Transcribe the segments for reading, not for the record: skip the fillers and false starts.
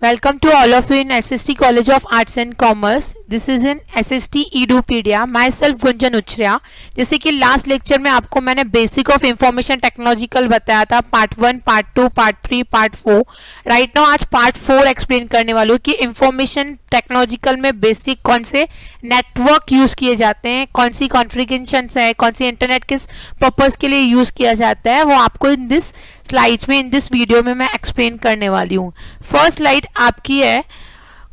Welcome to all of you in SST College of Arts and Commerce. This is in SST Edupedia. Myself Gunjan Uchria. जैसे कि last lecture में आपको मैंने basic of information technological बताया था, part 1, part 2, part 3, part 4. Right now आज part 4 explain करने वालों कि इंफॉर्मेशन टेक्नोलॉजिकल में बेसिक कौन से नेटवर्क यूज किए जाते हैं, कौन सी कॉन्फ़िगरेशंस है, कौन सी इंटरनेट किस पर्पस के लिए यूज किया जाता है, वो आपको इन दिस स्लाइड्स में, इन दिस वीडियो में मैं एक्सप्लेन करने वाली हूँ. फर्स्ट स्लाइड आपकी है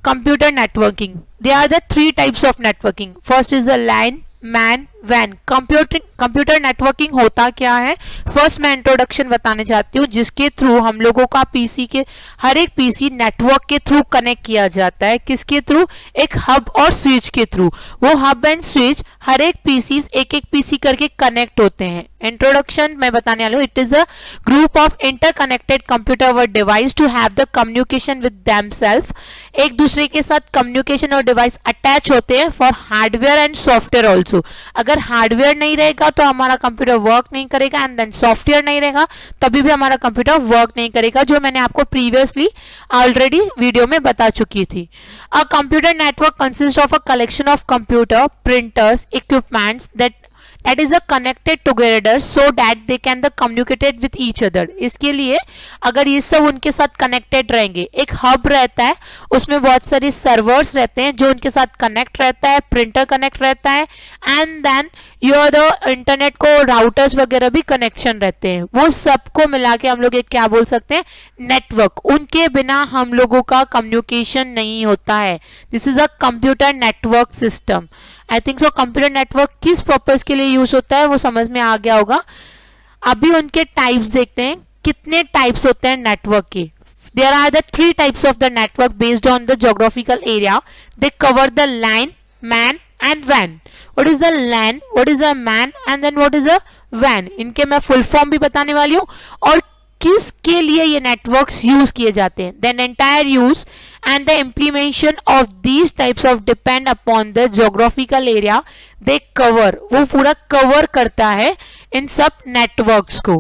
computer networking. They are the 3 types of networking. First is the LAN, MAN, वैन. कंप्यूटर नेटवर्किंग होता क्या है, फर्स्ट मैं इंट्रोडक्शन बताने चाहती हूँ, जिसके थ्रू हम लोगों का पीसी के हर एक पीसी नेटवर्क के थ्रू कनेक्ट किया जाता है. किसके थ्रू? एक हब और स्विच के थ्रू. वो हब एंड स्विच हर एक पीसी एक पीसी करके कनेक्ट होते हैं. इंट्रोडक्शन मैं बताने वाली हूँ. It is a group of interconnected computer व device to have the communication with themselves. एक दूसरे के साथ कम्युनिकेशन और डिवाइस अटैच होते हैं for hardware and software also. अगर हार्डवेयर नहीं रहेगा तो हमारा कंप्यूटर वर्क नहीं करेगा, एंड देन सॉफ्टवेयर नहीं रहेगा तभी भी हमारा कंप्यूटर वर्क नहीं करेगा, जो मैंने आपको प्रीवियसली ऑलरेडी वीडियो में बता चुकी थी. A computer network consist of a collection of computer, printers, equipments that is connected together so that they can communicate with each other. इसके लिए अगर ये सब उनके साथ कनेक्टेड रहेंगे, एक हब रहता है, उसमें बहुत सारे सर्वर्स रहते हैं जो उनके साथ कनेक्ट रहता है, प्रिंटर कनेक्ट रहता है, and then your the internet को राउटर्स वगैरह भी कनेक्शन रहते हैं. वो सबको मिला के हम लोग एक क्या बोल सकते हैं, नेटवर्क. उनके बिना हम लोगों का कम्युनिकेशन नहीं होता है. This is a computer network system. I think so computer network किस पर्पस के लिए यूज होता है वो समझ में आ गया होगा. अभी उनके टाइप्स देखते हैं, कितने टाइप्स होते हैं नेटवर्क के. There are the 3 types of the network based on the geographical area. They cover the LAN, man and when. What is the LAN, what is the man, and then what is the van. इनके मैं full form भी बताने वाली हूँ और किसके लिए ये नेटवर्क्स यूज किए जाते हैं. Then entire use and the implementation of these types of depend upon the geographical area they cover. वो पूरा कवर करता है इन सब नेटवर्क्स को.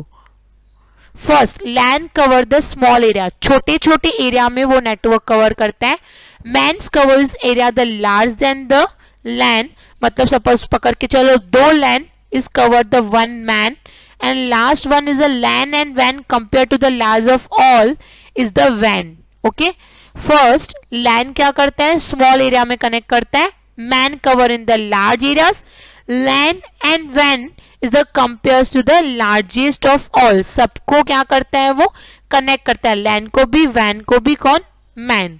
First LAN cover the small area. छोटे छोटे एरिया में वो नेटवर्क कवर करता है. MANs covers area the large than the LAN. मतलब सपोज पकड़ के चलो 2 लैन is covered the 1 man, and last one is the LAN and WAN compared to the large of all is the WAN. Okay, first LAN क्या करता है, small area में connect करता है. Man cover in the large areas. LAN and WAN is the compares to the largest of all. सबको क्या करता है, वो कनेक्ट करता है. LAN को भी, WAN को भी. कौन? MAN.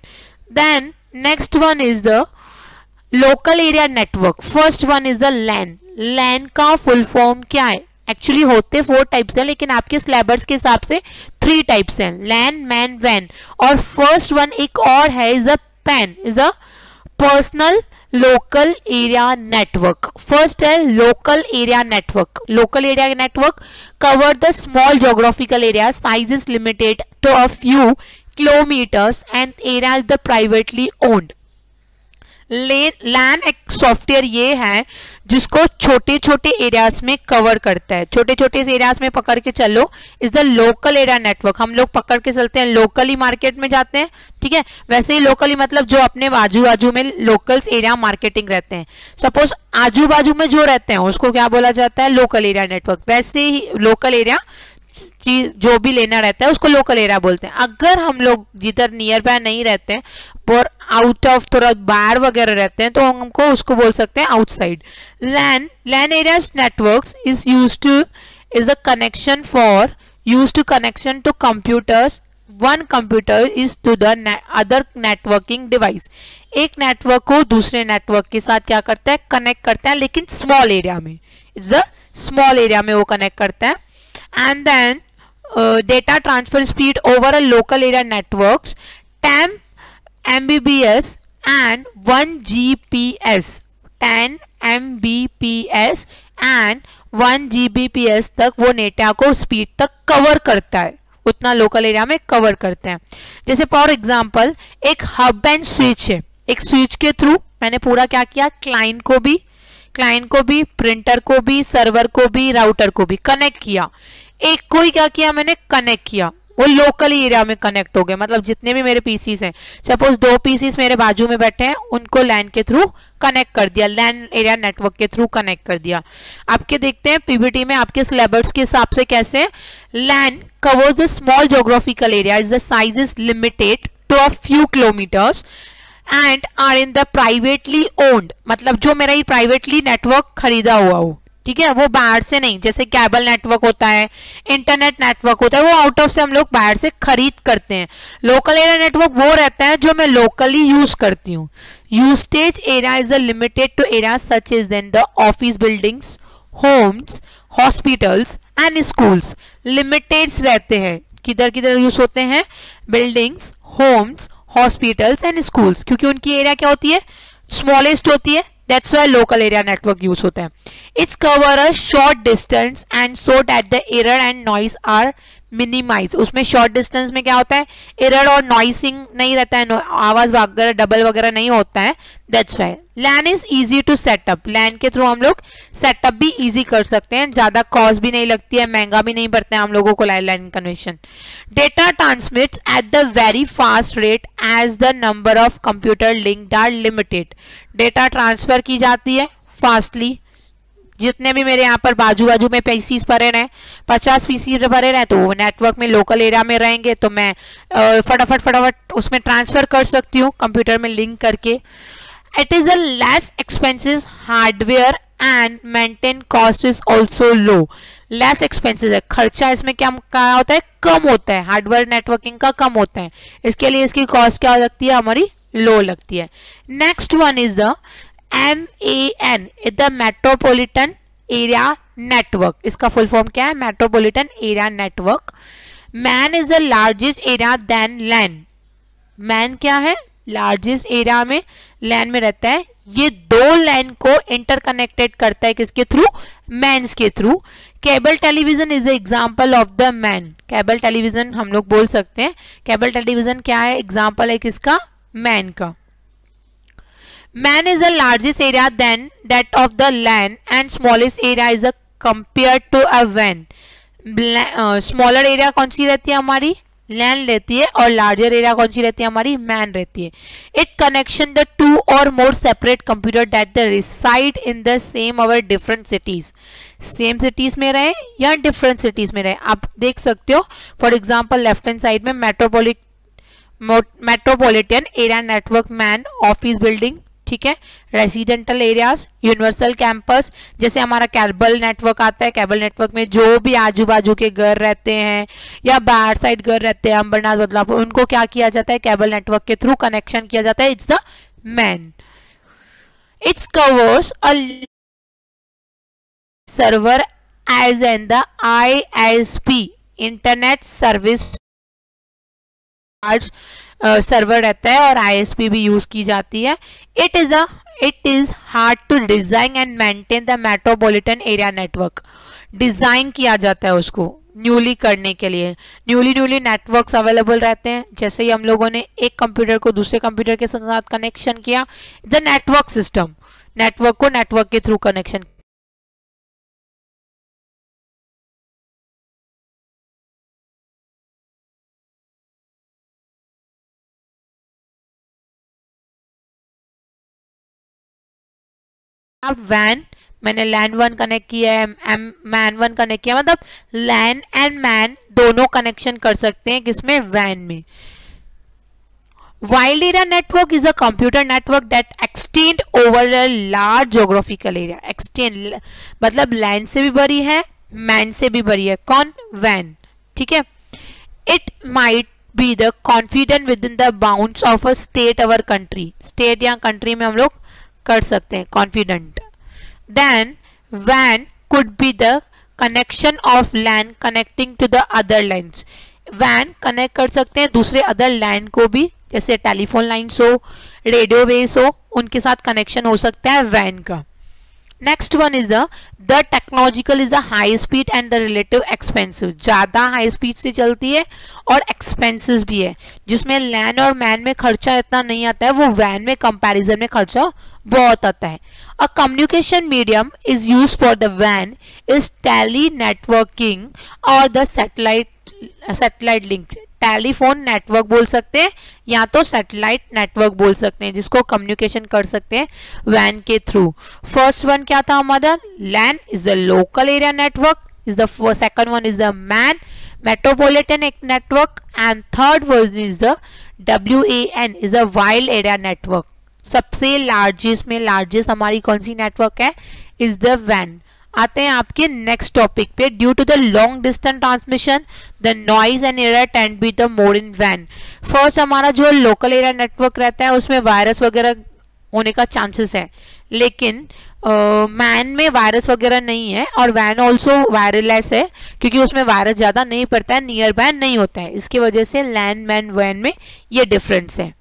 Then next one is the local area network. First one is the LAN. LAN का फुल फॉर्म क्या है? एक्चुअली होते 4 टाइप्स हैं, लेकिन आपके सिलेबस के हिसाब से 3 टाइप्स हैं, लैन, मैन, वैन. और फर्स्ट वन एक और है, is a PAN, is a personal local area network. First है local area network. Local area network cover the small geographical area, size is limited to a few kilometres and area is the privately owned. LAN एक software ये है जिसको छोटे छोटे areas में cover करता है. छोटे छोटे एरियाज में पकड़ के चलो is the local area network. हम लोग पकड़ के चलते हैं, लोकली मार्केट में जाते हैं, ठीक है. वैसे ही लोकली मतलब जो अपने आजू बाजू में लोकल्स एरिया मार्केटिंग रहते हैं. सपोज आजू बाजू में जो रहते हैं उसको क्या बोला जाता है, लोकल एरिया नेटवर्क. वैसे ही लोकल एरिया चीज जो भी लेना रहता है उसको लोकल एरिया बोलते हैं. अगर हम लोग जिधर नियर बाय नहीं रहते हैं और आउट ऑफ थोड़ा बाहर वगैरह रहते हैं तो हमको उसको बोल सकते हैं outside. LAN area networks is used to is a connection for used to connection to computers. One computer is to the other networking device. एक नेटवर्क को दूसरे नेटवर्क के साथ क्या करता है, कनेक्ट करता है, लेकिन स्मॉल एरिया में. इट्स अ स्मॉल एरिया में वो कनेक्ट करता है. And then data transfer speed over a local area networks 10 Mbps and 1 Gbps. 10 Mbps and 1 Gbps तक वो डेटा को स्पीड तक कवर करता है, उतना लोकल एरिया में कवर करते हैं. जैसे फॉर एग्जांपल एक हब एंड स्विच है. एक स्विच के थ्रू मैंने पूरा क्या किया, क्लाइंट को भी, प्रिंटर को भी, सर्वर को भी, राउटर को भी कनेक्ट किया. एक को ही क्या किया मैंने, कनेक्ट किया. वो लोकल एरिया में कनेक्ट हो गए, मतलब जितने भी मेरे पीसीस हैं, सपोज 2 पीसीस मेरे बाजू में बैठे हैं, उनको लैन के थ्रू कनेक्ट कर दिया, लैन एरिया नेटवर्क के थ्रू कनेक्ट कर दिया। आपके देखते हैं पीपीटी में आपके सिलेबस के हिसाब से कैसे LAN covers the small geographical area, is the size is limited to a few kilometres and are in the privately owned, मतलब जो मेरा ये प्राइवेटली नेटवर्क खरीदा हुआ हो, ठीक है, वो बाहर से नहीं, जैसे केबल नेटवर्क होता है, इंटरनेट नेटवर्क होता है, वो आउट ऑफ से हम लोग बाहर से खरीद करते हैं। लोकल एरिया नेटवर्क वो रहता है जो मैं लोकली यूज करती हूँ। Usage area is limited to area such is then the office buildings, homes, hospitals and schools. Limited रहते हैं, किधर किधर यूज होते हैं, buildings, homes, hospitals and schools, क्योंकि उनकी एरिया क्या होती है, स्मॉलेस्ट होती है, that's why local area network use होता है। It's cover a short distance and so that the error and noise are minimized। उसमें short distance में क्या होता है, error और noising नहीं रहता है, आवाज वगैरह डबल वगैरह नहीं होता है, that's why LAN is easy to set up। LAN के थ्रू हम लोग सेटअप भी easy कर सकते हैं, ज्यादा कॉस्ट भी नहीं लगती है, महंगा भी नहीं पड़ता है हम लोगों को LAN connection. Data transmits at the very fast rate as the number of computer linked are limited। Data transfer की जाती है फास्टली, जितने भी मेरे यहाँ पर बाजू बाजू में पीसीस भरे रहे, 50 पीसीस भरे रहे, तो वो नेटवर्क में लोकल एरिया में रहेंगे, तो मैं फटाफट उसमें ट्रांसफर कर सकती हूँ कंप्यूटर में लिंक करके। It is a less expensive hardware and maintain cost is also low. Less expensive है, खर्चा इसमें क्या होता है, कम होता है, हार्डवेयर नेटवर्किंग का कम होता है, इसके लिए इसकी कॉस्ट क्या हो सकती है, हमारी लो लगती है। Next one is the MAN, the metropolitan area network. इसका फुल फॉर्म क्या है, metropolitan area network. MAN is the largest area than LAN. MAN क्या है, लार्जेस्ट एरिया में लैन में रहता है। ये 2 लैन को इंटरकनेक्टेड करता है, किसके थ्रू, मैन्स के through. Cable television is example of the man. Cable television हम लोग बोल सकते हैं, केबल टेलीविजन क्या है, एग्जाम्पल है किसका, मैन का। MAN is the largest area than that of the LAN and smallest area is compare to a वैन। स्मॉलर एरिया कौन सी रहती है हमारी, लैन रहती है, और लार्जर एरिया कौन सी रहती है हमारी, मैन रहती है। It connection the 2 or more separate computer that the reside in the same or different cities. Same cities में रहे या डिफरेंट सिटीज में रहे, आप देख सकते हो। For example left hand side में metropolitan area network, MAN, office building, ठीक है, रेसिडेंटल एरियाज, यूनिवर्सल कैंपस। जैसे हमारा केबल नेटवर्क आता है, केबल नेटवर्क में जो भी आजू बाजू के घर रहते हैं या बाहर साइड घर रहते हैं, अंबरनाथ, बदलापुर, उनको क्या किया जाता है, केबल नेटवर्क के थ्रू कनेक्शन किया जाता है। It's the MAN. It's covers a server as an the ISP, internet service server रहता है, और ISP भी यूज की जाती है। It is hard to design and maintain the metropolitan area network. Design किया जाता है उसको न्यूली करने के लिए। न्यूली नेटवर्क्स अवेलेबल रहते हैं। जैसे ही हम लोगों ने एक कंप्यूटर को दूसरे कंप्यूटर के साथ कनेक्शन किया, द नेटवर्क सिस्टम, नेटवर्क को नेटवर्क के थ्रू कनेक्शन। अब वैन, मैंने लैन 1 कनेक्ट किया है, मैन 1 कनेक्ट किया, मतलब लैन एंड मैन दोनों कनेक्शन कर सकते हैं, किसमें, वैन में। Wide area network is a computer network that extend over a large geographical area. Extend मतलब लैन से भी बड़ी है, मैन से भी बड़ी है, कौन, वैन, ठीक है। It might be the confident within the bounds of a state our country. State या कंट्री में हम लोग कर सकते हैं कॉन्फिडेंट। देन वैन could be the connection of LAN connecting to the other lines. वैन कनेक्ट कर सकते हैं दूसरे अदर लैन को भी, जैसे टेलीफोन लाइन्स हो, रेडियो वेव्स हो, उनके साथ कनेक्शन हो सकता है वैन का। Next one is the technological is the high speed and the relative expensive, ज्यादा हाई स्पीड से चलती है और एक्सपेंसिव भी है, जिसमें लैन और मैन में खर्चा इतना नहीं आता है, वो वैन में कंपैरिजन में खर्चा बहुत आता है। A communication medium is use for the वैन इज टेली नेटवर्किंग और the satellite link, telephone network बोल सकते हैं या तो सैटेलाइट नेटवर्क बोल सकते हैं, जिसको कम्युनिकेशन कर सकते हैं वैन के थ्रू। फर्स्ट वन क्या था हमारा, LAN is the local area network, is the second one is the MAN metropolitan network, and third one is the WAN is the wild area network. सबसे largest हमारी कौन सी network है, is the वैन। आते हैं आपके नेक्स्ट टॉपिक पे, due to the long distance transmission the noise and error tend be the more in वैन। फर्स्ट हमारा जो लोकल एरिया नेटवर्क रहता है उसमें वायरस वगैरह होने का चांसेस है, लेकिन मैन में वायरस वगैरह नहीं है, और वैन ऑल्सो वायरलेस है क्योंकि उसमें वायरस ज्यादा नहीं पड़ता है, नियर बाय नहीं होता है, इसकी वजह से लैन मैन वैन में ये डिफरेंस है।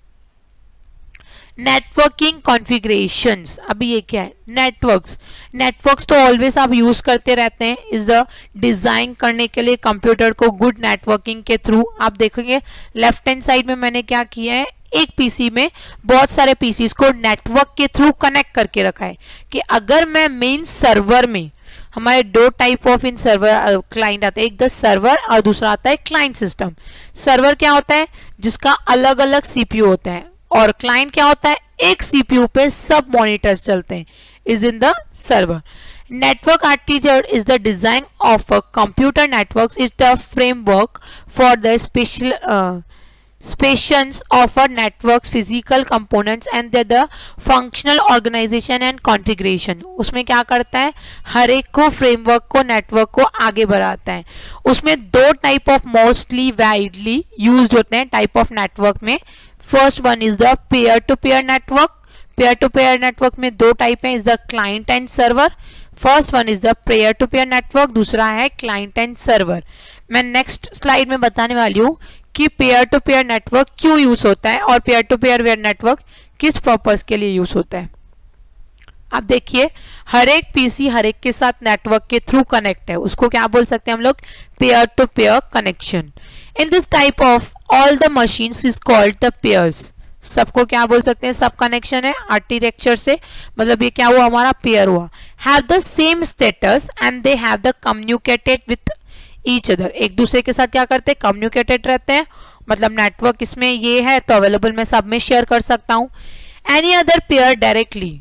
नेटवर्किंग कॉन्फ़िगरेशंस, अभी ये क्या है, नेटवर्क्स तो ऑलवेज आप यूज करते रहते हैं, इज द डिजाइन करने के लिए कंप्यूटर को गुड नेटवर्किंग के थ्रू। आप देखेंगे लेफ्ट हैंड साइड में मैंने क्या किया है, एक पीसी में बहुत सारे पीसीज को नेटवर्क के थ्रू कनेक्ट करके रखा है कि अगर मैं मेन सर्वर में, हमारे दो type of in server client आते हैं, एक द सर्वर और दूसरा आता है क्लाइंट सिस्टम। सर्वर क्या होता है, जिसका अलग अलग सीपीयू होता है, और क्लाइंट क्या होता है, एक सीपीयू पे सब मॉनिटर्स चलते हैं, is in the server. Network architecture is the design of a computer network, is the framework for the specifications of a network's physical components and the functional organization and configuration। उसमें क्या करता है, हर एक को framework को network को आगे बढ़ाता है। उसमें दो type of mostly widely used होते हैं टाइप ऑफ नेटवर्क में। First one is the pair to pair network. Pair to pair network में दो टाइप है, is the client and server. First one is the pair to pair network, दूसरा है client and server. मैं next slide में बताने वाली हूँ कि पेयर टू पेयर नेटवर्क क्यों यूज होता है और पेयर टू पेयर नेटवर्क किस पर्पस के लिए यूज होता है। अब देखिए, हर एक पीसी हर एक के साथ नेटवर्क के थ्रू कनेक्ट है, उसको क्या बोल सकते हैं हम लोग, pair to pair connection. In this type of all the machines is called the pairs. सबको क्या बोल सकते हैं, सब कनेक्शन है आर्किटेक्चर से, मतलब ये क्या हुआ, हमारा पेयर हुआ। Have the same status and they have the communicated with each other. एक दूसरे के साथ क्या करते हैं, कम्युनिकेटेड रहते हैं, मतलब नेटवर्क इसमें ये है तो अवेलेबल मैं सब में शेयर कर सकता हूं। Any other pair directly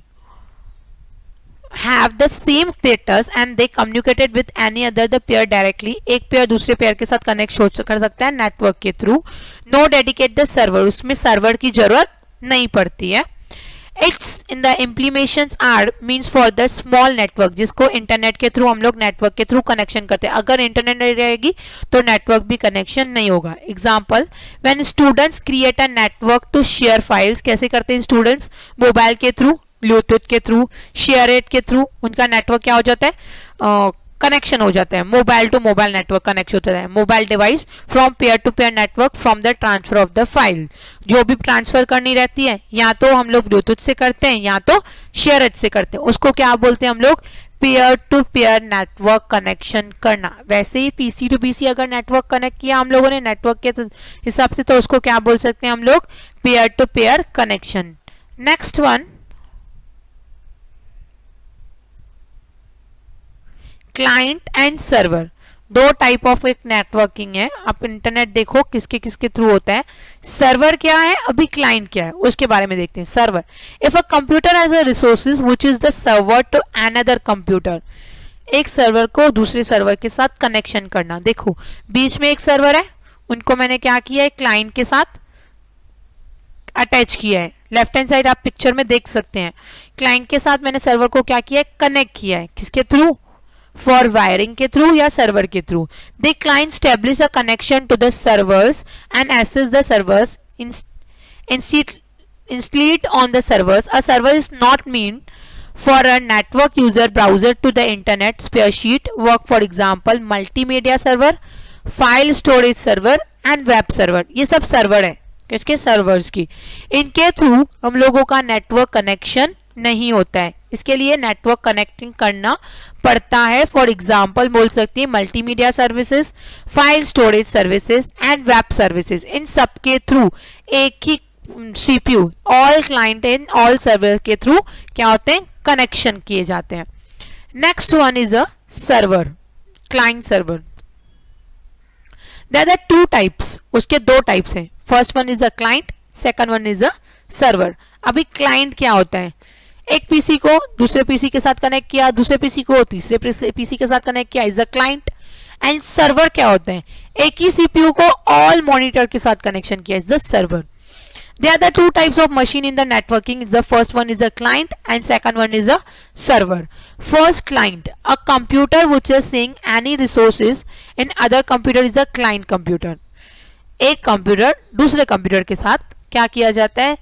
have the same status and they communicated with any other the pair directly। एक पेयर दूसरे पेयर के साथ कनेक्ट कर सकता है नेटवर्क के थ्रू। नो डेडिकेट द सर्वर, उसमें सर्वर की जरूरत नहीं पड़ती है। It's in the implementations are means for the small network, जिसको इंटरनेट के थ्रू हम लोग नेटवर्क के थ्रू कनेक्शन करते हैं। अगर इंटरनेट नहीं रहेगी तो नेटवर्क भी कनेक्शन नहीं होगा। Example, when students create a network to share files, कैसे करते हैं स्टूडेंट्स, मोबाइल के थ्रू, ब्लूटूथ के थ्रू, शेयरेट के थ्रू, उनका नेटवर्क क्या हो जाता है, कनेक्शन हो जाता है, mobile to mobile network connection होता है। Mobile device from pair to pair network from the transfer of the file, जो भी ट्रांसफर करनी रहती है या तो हम लोग ब्लूटूथ से करते हैं या तो शेयरेट से करते हैं, उसको क्या बोलते हैं हम लोग, pair to pair network connection करना। वैसे ही पीसी टू पीसी अगर नेटवर्क कनेक्ट किया हम लोगों ने नेटवर्क के हिसाब से, तो उसको क्या बोल सकते हैं हम लोग, pair to pair connection. Next one, client and server. दो टाइप ऑफ एक नेटवर्किंग है। आप इंटरनेट देखो किसके किसके थ्रू होता है। सर्वर क्या है, अभी क्लाइंट क्या है उसके बारे में देखते हैं। Server, if a computer has a resources which is the server to another computer, एक सर्वर को दूसरे सर्वर के साथ कनेक्शन करना। देखो बीच में एक सर्वर है, उनको मैंने क्या किया है, क्लाइंट के साथ अटैच किया है। लेफ्ट हैंड साइड आप पिक्चर में देख सकते हैं, क्लाइंट के साथ मैंने सर्वर को क्या किया है, कनेक्ट किया है। किसके थ्रू, फॉर वायरिंग के थ्रू या सर्वर के through. The client establish a connection to the servers and access the servers installed on the servers. A server is not mean for a network user browser to the internet spreadsheet work, for example multimedia server, file storage server and web server. ये सब server है, किसके, servers की। इनके through हम लोगों का network connection नहीं होता है। इसके लिए नेटवर्क कनेक्टिंग करना पड़ता है। फॉर एग्जाम्पल बोल सकती है multimedia services, file storage services and web services, इन सब के थ्रू एक ही CPU all client and all server के थ्रू क्या होते हैं, कनेक्शन किए जाते हैं। Next one is a server, client server. There are two types, उसके दो टाइप्स हैं। First one is a client, second one is a server. अभी क्लाइंट क्या होता है, एक पीसी को दूसरे पीसी के साथ कनेक्ट किया, दूसरे पीसी को तीसरे पीसी के साथ कनेक्ट किया, is a client. And server क्या होते हैं, एक ही CPU को ऑल मॉनिटर के साथ कनेक्शन किया, is the server. There are the two types of machine in the networking. The first one is a client and second one is a server. First client, a computer which is seeing any resources in other computer is a client computer. एक computer दूसरे computer के साथ क्या किया जाता है,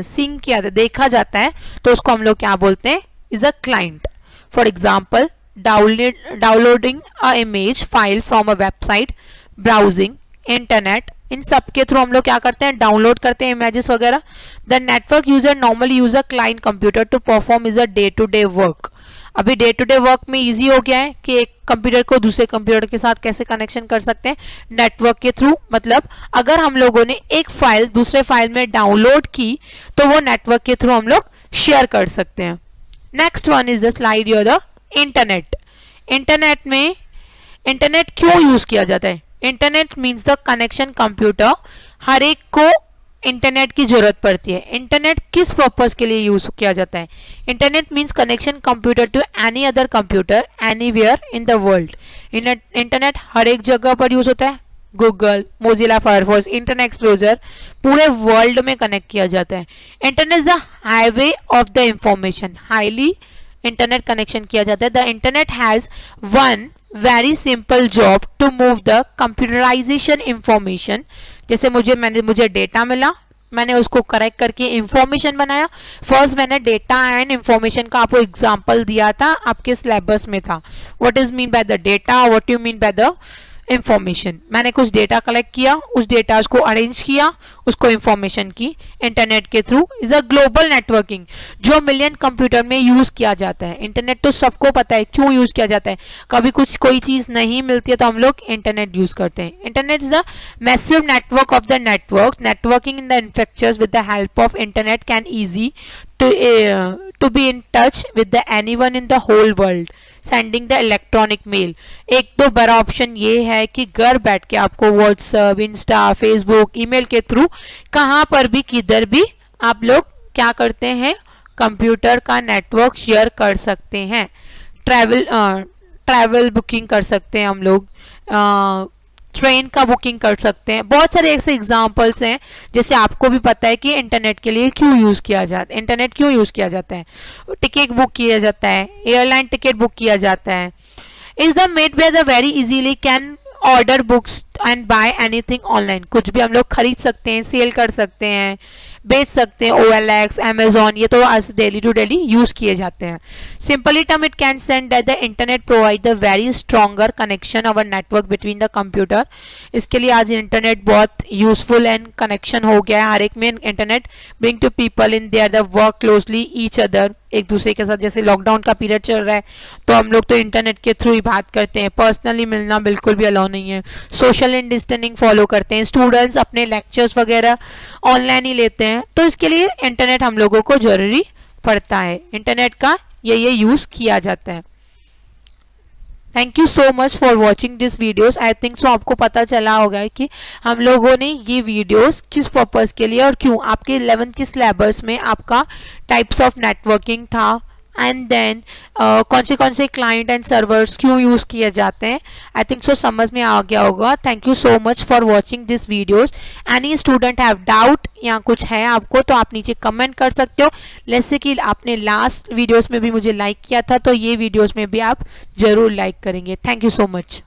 sink किया जाता है, देखा जाता है, तो उसको हम लोग क्या बोलते हैं, is a client. For example downloading a image file from a website, browsing, internet, इन सब के थ्रू हम लोग क्या करते हैं, डाउनलोड करते हैं इमेजेस वगैरह। The network user normally use a client computer to perform is a day to day work. अभी डे टू डे वर्क में इजी हो गया है कि एक कंप्यूटर को दूसरे कंप्यूटर के साथ कैसे कनेक्शन कर सकते हैं, नेटवर्क के थ्रू। मतलब अगर हम लोगों ने एक फाइल दूसरे फाइल में डाउनलोड की तो वो नेटवर्क के थ्रू हम लोग शेयर कर सकते हैं। Next one is the slide your the internet. Internet में इंटरनेट क्यों यूज किया जाता है, internet means the connection computer, हर एक को इंटरनेट की जरूरत पड़ती है। इंटरनेट किस पर्पस के लिए यूज किया जाता है, internet means connection computer to any other computer anywhere in the world. Internet हर एक जगह पर यूज होता है, Google, Mozilla Firefox, internet explorer, पूरे वर्ल्ड में कनेक्ट किया जाता है। Internet is the highway of the information, highly internet connection किया जाता है। The internet has one very simple job to move the computerization information. जैसे मुझे डेटा मिला, मैंने उसको करेक्ट करके इंफॉर्मेशन बनाया। फर्स्ट मैंने डेटा एंड इंफॉर्मेशन का आपको एग्जांपल दिया था, आपके सिलेबस में था। What is mean by the data, what you mean by the information. मैंने कुछ डेटा कलेक्ट किया, उस डेटा को अरेंज किया, उसको इंफॉर्मेशन की इंटरनेट के through. Is a global networking जो मिलियन कंप्यूटर में यूज किया जाता है। इंटरनेट तो सबको पता है क्यों यूज किया जाता है, कभी कोई चीज नहीं मिलती है तो हम लोग इंटरनेट यूज करते हैं। Internet is the massive network of the network. Networking in the infrastructures with the help of internet can easy to be in touch with anyone in the whole world, sending the electronic mail। एक तो बड़ा option ये है कि घर बैठ के आपको व्हाट्सएप, इंस्टा, फेसबुक, ईमेल के थ्रू कहाँ पर भी किधर भी आप लोग क्या करते हैं, कंप्यूटर का नेटवर्क शेयर कर सकते हैं। ट्रैवल बुकिंग कर सकते हैं हम लोग, ट्रेन का बुकिंग कर सकते हैं। बहुत सारे ऐसे एग्जांपल्स हैं जैसे आपको भी पता है कि इंटरनेट के लिए क्यों यूज किया जाता है, इंटरनेट क्यों यूज किया जाता है। टिकट बुक किया जाता है, एयरलाइन टिकट बुक किया जाता है। Is the made by the very easily can order books and buy anything online. कुछ भी हम लोग खरीद सकते हैं, सेल कर सकते हैं, बेच सकते हैं। OLX, Amazon, ये तो आज डेली टू डेली यूज किए जाते हैं। Simply term it can send that the internet provide the very stronger connection of a network between the computer. इसके लिए आज इंटरनेट बहुत यूजफुल एंड कनेक्शन हो गया है हर एक में। Internet bring to people in there the work closely each other, एक दूसरे के साथ। जैसे लॉकडाउन का पीरियड चल रहा है तो हम लोग तो इंटरनेट के थ्रू ही बात करते हैं, पर्सनली मिलना बिल्कुल भी अलाउ नहीं है। सोशल डिस्टेंसिंग फॉलो करते हैं, स्टूडेंट्स अपने लेक्चर्स वगैरह ऑनलाइन ही लेते हैं, तो इसके लिए इंटरनेट हम लोगों को जरूरी पड़ता है। इंटरनेट का ये यूज किया जाता है। Thank you so much for watching this videos. I think so आपको पता चला होगा कि हम लोगों ने ये वीडियोस किस पर्पस के लिए और क्यों, आपके 11th के सिलेबस में आपका टाइप्स ऑफ नेटवर्किंग था, एंड देन कौन से क्लाइंट एंड सर्वर्स क्यों यूज किए जाते हैं। आई थिंक सो समझ में आ गया होगा। Thank you so much for watching this videos. Any student have doubt या कुछ है आपको तो आप नीचे कमेंट कर सकते हो। जैसे कि आपने लास्ट वीडियोस में भी मुझे लाइक किया था, तो ये वीडियोस में भी आप जरूर लाइक करेंगे। Thank you so much.